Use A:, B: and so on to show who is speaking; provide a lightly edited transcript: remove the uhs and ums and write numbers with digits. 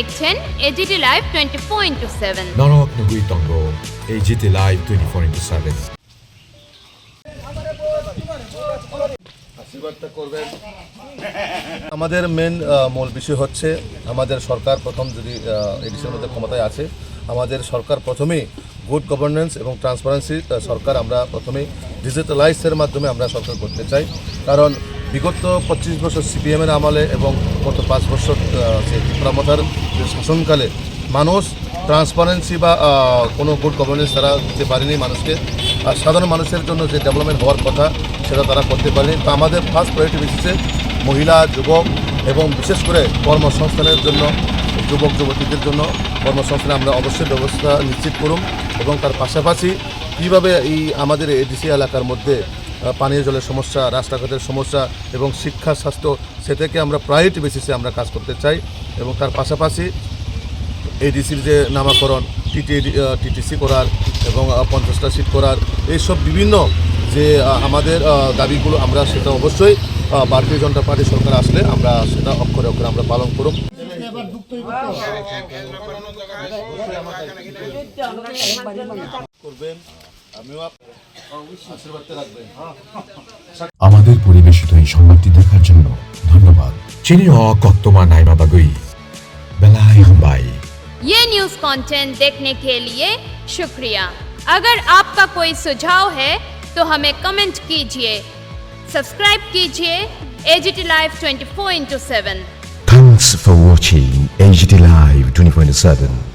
A: দেখছেন AGT live 24/7।
B: নরক নগুই তঙ্গ AGT live 24/7।
C: আমাদের মূল বিষয় হচ্ছে আমাদের সরকার প্রথম যদি এডিসির মধ্যে ক্ষমতায় আছে, আমাদের সরকার প্রথমেই গুড গভর্নেন্স এবং ট্রান্সপারেন্সি সরকার আমরা প্রথমেই ডিজিটালাইজের মাধ্যমে আমরা সরকার করতে চাই। কারণ বিগত 25 বছর সিপিএমের আমলে এবং গত 5 বছর ত্রিপুরামথার যে শাসনকালে মানুষ ট্রান্সপারেন্সি বা কোনো গুড গভর্নেন্স তারা দিতে পারেনি মানুষকে। আর সাধারণ মানুষের জন্য যে ডেভেলপমেন্ট হওয়ার কথা সেটা তারা করতে পারেনি। তো আমাদের ফার্স্ট প্রায়োরিটি বেসিসে মহিলা, যুবক এবং বিশেষ করে কর্মসংস্থানের জন্য যুবক যুবতীদের জন্য কর্মসংস্থানে আমরা অবশ্যই ব্যবস্থা নিশ্চিত করুন এবং তার পাশাপাশি কীভাবে এই আমাদের এডিসি এলাকার মধ্যে পানীয় জলের সমস্যা, রাস্তাঘাটের সমস্যা এবং শিক্ষা, স্বাস্থ্য সেটাকে আমরা প্রায়োরিটি বেসিসে আমরা কাজ করতে চাই। এবং তার পাশাপাশি এডিসির যে নামাকরণ, টিটিসি করার এবং 50টা সিট করার, এইসব বিভিন্ন যে আমাদের দাবিগুলো আমরা সেটা অবশ্যই ভারতীয় জনতা পার্টি সরকার আসলে আমরা সেটা অক্ষরে অক্ষরে আমরা পালন করব।
B: আমাদের পরিবেশিত এই সংবাদটি দেখার জন্য ধন্যবাদ। চিনিও কত্তমা নাইমা বাগুই বেলাই হাম্বাই।
A: ये न्यूज़ कंटेंट देखने के लिए शुक्रिया। अगर आपका कोई सुझाव है तो हमें कमेंट कीजिए, सब्सक्राइब कीजिए AGT live 24/7।
D: Thanks for watching AGT Live 24/7.